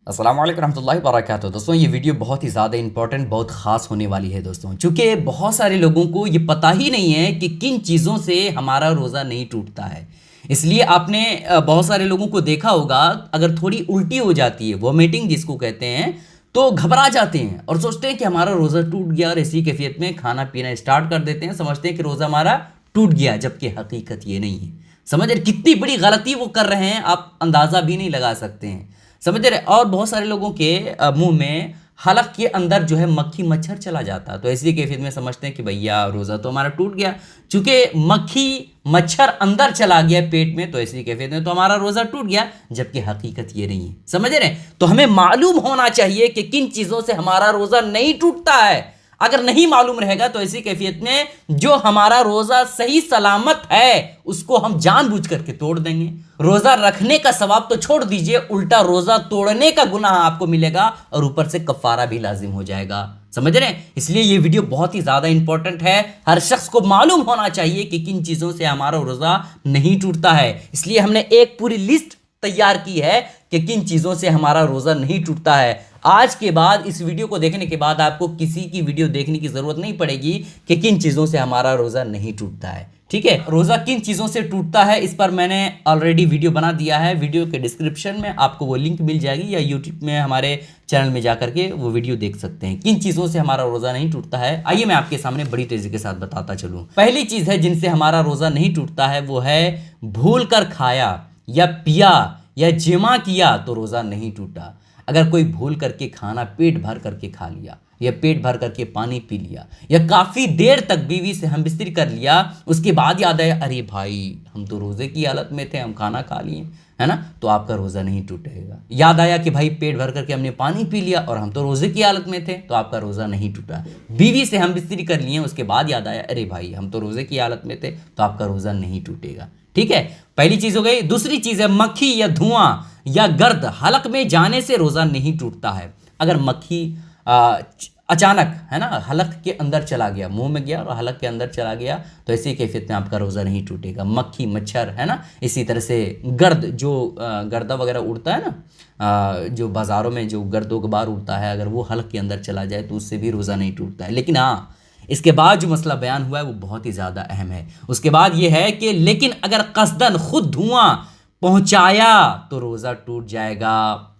अस्सलाम वालेकुम रहमतुल्लाहि व बरकातहू। दोस्तों ये वीडियो बहुत ही ज़्यादा इंपॉर्टेंट, बहुत ख़ास होने वाली है दोस्तों, चूँकि बहुत सारे लोगों को ये पता ही नहीं है कि किन चीज़ों से हमारा रोज़ा नहीं टूटता है। इसलिए आपने बहुत सारे लोगों को देखा होगा, अगर थोड़ी उल्टी हो जाती है, वोमिटिंग जिसको कहते हैं, तो घबरा जाते हैं और सोचते हैं कि हमारा रोज़ा टूट गया और इसी कैफियत में खाना पीना स्टार्ट कर देते हैं, समझते हैं कि रोज़ा हमारा टूट गया, जबकि हकीकत ये नहीं है। समझ रहे कितनी बड़ी गलती वो कर रहे हैं, आप अंदाज़ा भी नहीं लगा सकते हैं। समझ रहे। और बहुत सारे लोगों के मुंह में हलक के अंदर जो है मक्खी मच्छर चला जाता है, तो ऐसी कैफियत में समझते हैं कि भैया रोज़ा तो हमारा टूट गया। चूंकि मक्खी मच्छर अंदर चला गया पेट में, तो ऐसी कैफियत में तो हमारा रोज़ा टूट गया, जबकि हकीकत ये नहीं है। समझ रहे। तो हमें मालूम होना चाहिए कि किन चीज़ों से हमारा रोज़ा नहीं टूटता है। अगर नहीं मालूम रहेगा तो ऐसी कैफियत में जो हमारा रोज़ा सही सलामत है उसको हम जानबूझ करके तोड़ देंगे। रोज़ा रखने का सवाब तो छोड़ दीजिए, उल्टा रोज़ा तोड़ने का गुनाह आपको मिलेगा और ऊपर से कफ़ारा भी लाजिम हो जाएगा। समझ रहे हैं। इसलिए ये वीडियो बहुत ही ज़्यादा इंपॉर्टेंट है। हर शख्स को मालूम होना चाहिए कि किन चीज़ों से हमारा रोज़ा नहीं टूटता है। इसलिए हमने एक पूरी लिस्ट तैयार की है कि किन चीज़ों से हमारा रोज़ा नहीं टूटता है। आज के बाद इस वीडियो को देखने के बाद आपको किसी की वीडियो देखने की ज़रूरत नहीं पड़ेगी कि किन चीज़ों से हमारा रोज़ा नहीं टूटता है। ठीक है। रोज़ा किन चीज़ों से टूटता है इस पर मैंने ऑलरेडी वीडियो बना दिया है। वीडियो के डिस्क्रिप्शन में आपको वो लिंक मिल जाएगी, या यूट्यूब में हमारे चैनल में जाकर के वो वीडियो देख सकते हैं किन चीज़ों से हमारा रोज़ा नहीं टूटता है। आइए मैं आपके सामने बड़ी तेज़ी के साथ बताता चलूँ। पहली चीज़ है जिनसे हमारा रोज़ा नहीं टूटता है, वो है भूल कर खाया या पिया या जिमा किया तो रोज़ा नहीं टूटा। अगर कोई भूल करके खाना पेट भर करके खा लिया, या पेट भर करके पानी पी लिया, या काफ़ी देर तक बीवी से हम बिस्तर कर लिया, उसके बाद याद आया अरे भाई हम तो रोज़े की हालत में थे, हम खाना खा लिए, है ना, तो आपका रोज़ा नहीं टूटेगा। याद आया कि भाई पेट भर करके हमने पानी पी लिया और हम तो रोज़े की हालत में थे, तो आपका रोज़ा नहीं टूटा। बीवी से हम बिस्तर कर लिए, उसके बाद याद आया अरे भाई हम तो रोज़े की हालत में थे, तो आपका रोज़ा नहीं टूटेगा। ठीक है। पहली चीज़ हो गई। दूसरी चीज़ है मक्खी या धुआं या गर्द हलक में जाने से रोज़ा नहीं टूटता है। अगर मक्खी अचानक, है ना, हलक के अंदर चला गया, मुंह में गया और हलक के अंदर चला गया, तो ऐसी कैफियत में आपका रोज़ा नहीं टूटेगा। मक्खी मच्छर, है ना, इसी तरह से गर्द, जो गर्दा वगैरह उड़ता है ना, जो बाज़ारों में जो गर्दो गुबार उड़ता है, अगर वो हलक के अंदर चला जाए तो उससे भी रोज़ा नहीं टूटता है। लेकिन हाँ, इसके बाद जो मसला बयान हुआ है वो बहुत ही ज़्यादा अहम है। उसके बाद ये है कि लेकिन अगर कसदन खुद धुआं पहुंचाया तो रोज़ा टूट जाएगा,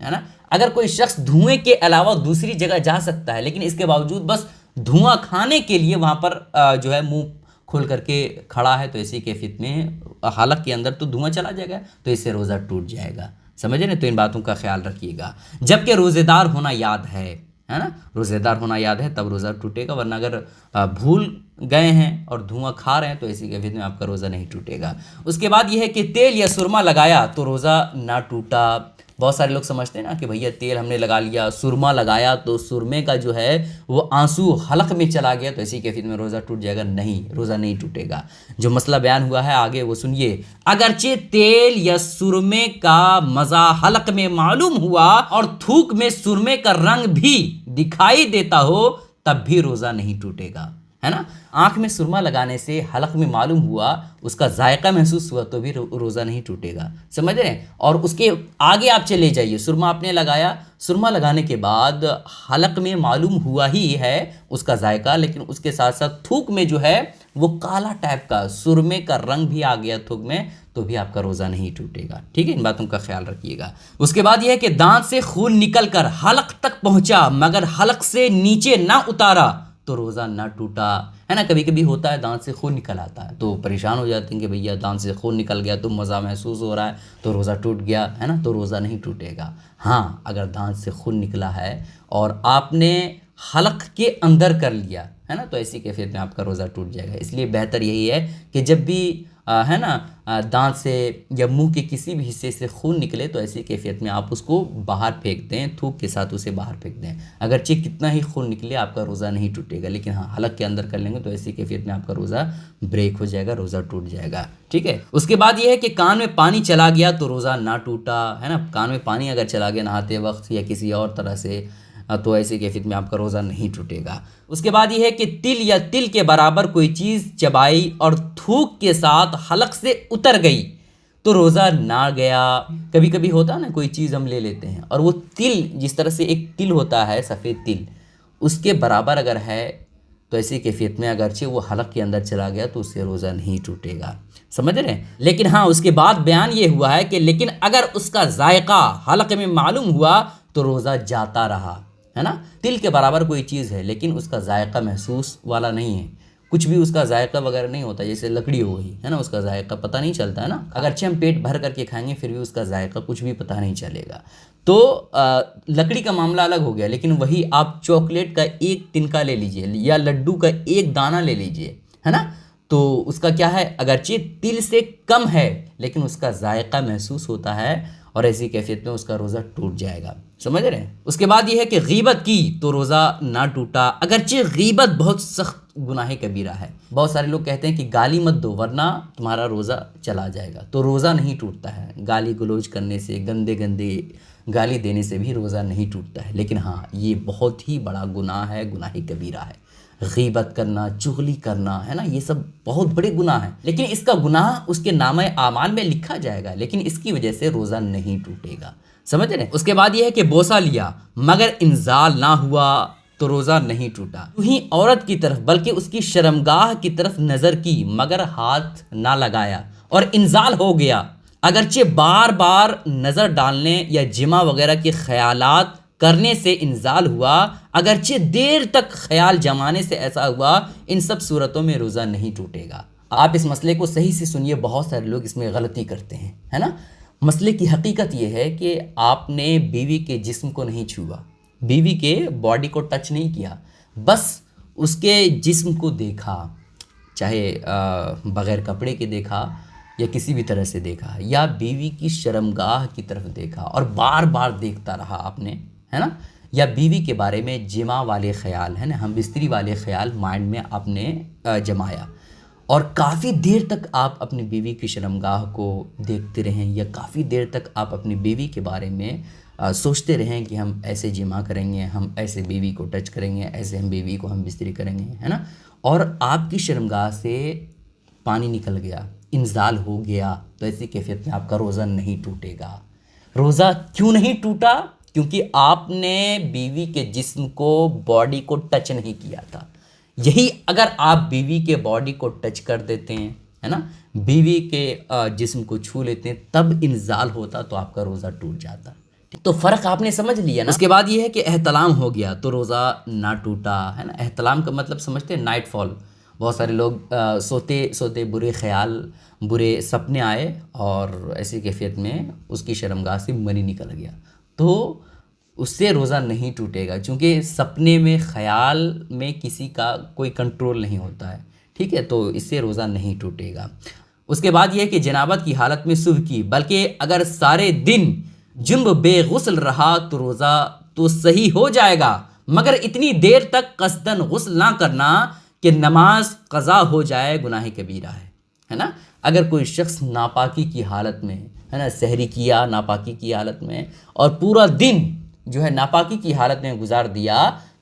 है ना। अगर कोई शख्स धुएं के अलावा दूसरी जगह जा सकता है, लेकिन इसके बावजूद बस धुआं खाने के लिए वहाँ पर जो है मुंह खोल करके खड़ा है, तो ऐसी कैफियत में हालत के अंदर तो धुआं चला जाएगा, तो इससे रोज़ा टूट जाएगा। समझे ना। तो इन बातों का ख्याल रखिएगा। जबकि रोज़ेदार होना याद है ना, रोज़ेदार होना याद है तब रोज़ा टूटेगा, वरना अगर भूल गए हैं और धुआं खा रहे हैं तो ऐसी कैफियत में आपका रोज़ा नहीं टूटेगा। उसके बाद यह है कि तेल या सुरमा लगाया तो रोज़ा ना टूटा। बहुत सारे लोग समझते हैं ना कि भैया तेल हमने लगा लिया, सुरमा लगाया तो सुरमे का जो है वो आंसू हलक में चला गया, तो ऐसी कैफियत में रोज़ा टूट जाएगा। नहीं, रोज़ा नहीं टूटेगा। जो मसला बयान हुआ है आगे वो सुनिए। अगरचे तेल या सुरमे का मज़ा हलक में मालूम हुआ और थूक में सुरमे का रंग भी दिखाई देता हो, तब भी रोज़ा नहीं टूटेगा, है ना। आँख में सुरमा लगाने से हलक में मालूम हुआ, उसका जायका महसूस हुआ, तो भी रोज़ा नहीं टूटेगा। समझ रहे हैं। और उसके आगे आप चले जाइए, सुरमा आपने लगाया, सुरमा लगाने के बाद हलक में मालूम हुआ ही है उसका जायका, लेकिन उसके साथ साथ थूक में जो है वो काला टाइप का सुरमे का रंग भी आ गया थूक में, तो भी आपका रोज़ा नहीं टूटेगा। ठीक है। इन बातों का ख्याल रखिएगा। उसके बाद यह है कि दांत से खून निकल कर हलक तक पहुंचा मगर हलक से नीचे ना उतारा तो रोज़ा ना टूटा, है ना। कभी कभी होता है दांत से खून निकल आता है तो परेशान हो जाते हैं कि भैया दांत से खून निकल गया तो मज़ा महसूस हो रहा है तो रोज़ा टूट गया, है ना, तो रोज़ा नहीं टूटेगा। हाँ, अगर दांत से खून निकला है और आपने हलक के अंदर कर लिया, है ना, तो ऐसी कैफियत में आपका रोज़ा टूट जाएगा। इसलिए बेहतर यही है कि जब भी है ना दांत से या मुंह के किसी भी हिस्से से खून निकले तो ऐसी कैफियत में आप उसको बाहर फेंक दें, थूक के साथ उसे बाहर फेंक दें। अगरचे कितना ही खून निकले आपका रोज़ा नहीं टूटेगा, लेकिन हाँ, हलक के अंदर कर लेंगे तो ऐसी कैफियत में आपका रोज़ा ब्रेक हो जाएगा, रोज़ा टूट जाएगा। ठीक है। उसके बाद यह है कि कान में पानी चला गया तो रोज़ा ना टूटा, है ना। कान में पानी अगर चला गया नहाते वक्त या किसी और तरह से, तो ऐसी कैफियत में आपका रोज़ा नहीं टूटेगा। उसके बाद ये है कि तिल या तिल के बराबर कोई चीज़ चबाई और थूक के साथ हलक से उतर गई तो रोज़ा ना गया। कभी कभी होता है ना, कोई चीज़ हम ले लेते हैं और वो तिल, जिस तरह से एक तिल होता है सफ़ेद तिल, उसके बराबर अगर है तो ऐसी कैफियत में अगरचे वो हलक के अंदर चला गया तो उससे रोज़ा नहीं टूटेगा। समझ रहे हैं? लेकिन हाँ, उसके बाद बयान ये हुआ है कि लेकिन अगर उसका जायका हलक में मालूम हुआ तो रोज़ा जाता रहा, है ना। तिल के बराबर कोई चीज़ है लेकिन उसका जायका महसूस वाला नहीं है, कुछ भी उसका जायका वगैरह नहीं होता, जैसे लकड़ी हो गई, है ना, उसका जायका पता नहीं चलता है ना। अगरचे हम पेट भर करके खाएंगे फिर भी उसका जायका कुछ भी पता नहीं चलेगा। तो लकड़ी का मामला अलग हो गया, लेकिन वही आप चॉकलेट का एक तिनका ले लीजिए या लड्डू का एक दाना ले लीजिए, है ना, तो उसका क्या है, अगरचे तिल से कम है लेकिन उसका जायका महसूस होता है और ऐसी कैफियत में उसका रोज़ा टूट जाएगा। समझ रहे हैं? उसके बाद ये है कि गीबत की तो रोज़ा ना टूटा। अगरचे गीबत बहुत सख्त गुनाह कबीरा है। बहुत सारे लोग कहते हैं कि गाली मत दो वरना तुम्हारा रोज़ा चला जाएगा, तो रोज़ा नहीं टूटता है। गाली गलौज करने से, गंदे गंदे गाली देने से भी रोज़ा नहीं टूटता है। लेकिन हाँ, ये बहुत ही बड़ा गुनाह है, गुनाह कबीरा है। गीबत करना, चुगली करना, है ना, ये सब बहुत बड़े गुनाह हैं। लेकिन इसका गुनाह उसके नामे आमाल में लिखा जाएगा, लेकिन इसकी वजह से रोज़ा नहीं टूटेगा। समझ रहे हैं? उसके बाद ये है कि बोसा लिया मगर इंजाल ना हुआ तो रोज़ा नहीं टूटा। वहीं औरत की तरफ बल्कि उसकी शर्मगाह की तरफ नज़र की मगर हाथ ना लगाया और इंजाल हो गया। अगरचे बार बार नज़र डालने या जिमा वगैरह के ख्यालात करने से इंजाल हुआ, अगरचे देर तक ख्याल जमाने से ऐसा हुआ, इन सब सूरतों में रोज़ा नहीं टूटेगा। आप इस मसले को सही से सुनिए, बहुत सारे लोग इसमें गलती करते हैं, है ना। मसले की हकीकत ये है कि आपने बीवी के जिस्म को नहीं छुआ, बीवी के बॉडी को टच नहीं किया, बस उसके जिस्म को देखा, चाहे बग़ैर कपड़े के देखा या किसी भी तरह से देखा, या बीवी की शर्मगाह की तरफ देखा और बार बार देखता रहा आपने, है ना, या बीवी के बारे में जिमा वाले ख्याल, है ना, हम बिस्तरी वाले ख्याल माइंड में आपने जमाया और काफ़ी देर तक आप अपनी बीवी की शर्मगाह को देखते रहें या काफ़ी देर तक आप अपनी बीवी के बारे में सोचते रहें कि हम ऐसे जिमा करेंगे, हम ऐसे बीवी को टच करेंगे, ऐसे हम बीवी को हम बिस्तरी करेंगे, है ना, और आपकी शर्मगाह से पानी निकल गया, इंजाल हो गया, तो ऐसी कैफियत में आपका रोज़ा नहीं टूटेगा। रोज़ा क्यों नहीं टूटा? क्योंकि आपने बीवी के जिस्म को, बॉडी को टच नहीं किया था। यही अगर आप बीवी के बॉडी को टच कर देते हैं, है ना, बीवी के जिस्म को छू लेते हैं, तब इंजाल होता तो आपका रोज़ा टूट जाता। तो फ़र्क आपने समझ लिया ना। उसके बाद ये है कि एहतलाम हो गया तो रोज़ा ना टूटा, है ना। एहतलाम का मतलब समझते हैं, नाइट फॉल। बहुत सारे लोग सोते सोते बुरे ख्याल, बुरे सपने आए और ऐसी कैफियत में उसकी शर्मगाह से मनी निकल गया, तो उससे रोज़ा नहीं टूटेगा, क्योंकि सपने में, ख्याल में किसी का कोई कंट्रोल नहीं होता है, ठीक है, तो इससे रोज़ा नहीं टूटेगा। उसके बाद यह है कि जनाबत की हालत में सुबह की, बल्कि अगर सारे दिन जुन्ब बेगुस्ल रहा तो रोज़ा तो सही हो जाएगा, मगर इतनी देर तक कसदन गुस्ल ना करना कि नमाज क़ज़ा हो जाए, गुनाह कबीरा है ना। अगर कोई शख्स नापाकी की हालत में, है ना, सहरी किया नापाकी की हालत में और पूरा दिन जो है नापाकी की हालत में गुजार दिया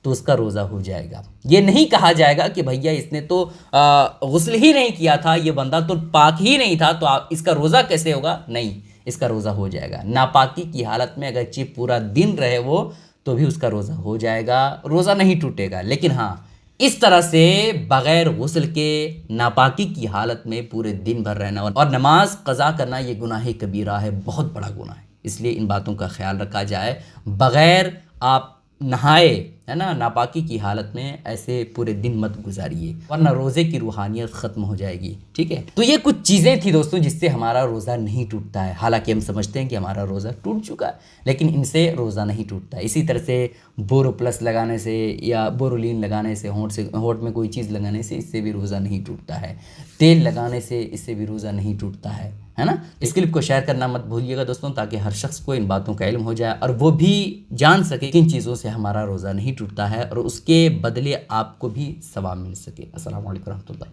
तो उसका रोज़ा हो जाएगा। ये नहीं कहा जाएगा कि भैया इसने तो गुस्ल ही नहीं किया था, ये बंदा तो पाक ही नहीं था, तो इसका रोज़ा कैसे होगा? नहीं, इसका रोज़ा हो जाएगा। नापाकी की हालत में अगर चिप पूरा दिन रहे वो, तो भी उसका रोज़ा हो जाएगा, रोज़ा नहीं टूटेगा। लेकिन हाँ, इस तरह से बग़ैर गुस्ल के नापाकी की हालत में पूरे दिन भर रहना और नमाज क़ज़ा करना, ये गुनाह कबीरा है, बहुत बड़ा गुनाह है। इसलिए इन बातों का ख्याल रखा जाए। बग़ैर आप नहाए, है ना, नापाकी की हालत में ऐसे पूरे दिन मत गुजारिए, वरना रोज़े की रूहानियत ख़त्म हो जाएगी, ठीक है। तो ये कुछ चीज़ें थी दोस्तों जिससे हमारा रोज़ा नहीं टूटता है। हालांकि हम समझते हैं कि हमारा रोज़ा टूट चुका है, लेकिन इनसे रोज़ा नहीं टूटता है। इसी तरह से बोरो प्लस लगाने से या बोरोलीन लगाने से, होंठ में कोई चीज़ लगाने से, इससे भी रोज़ा नहीं टूटता है। तेल लगाने से इससे भी रोज़ा नहीं टूटता है ना। इस क्लिप को शेयर करना मत भूलिएगा दोस्तों, ताकि हर शख्स को इन बातों का इल्म हो जाए और वो भी जान सके किन चीज़ों से हमारा रोज़ा नहीं टूटता है और उसके बदले आपको भी सवाब मिल सके। अस्सलाम वालेकुम रहमतुल्लाह।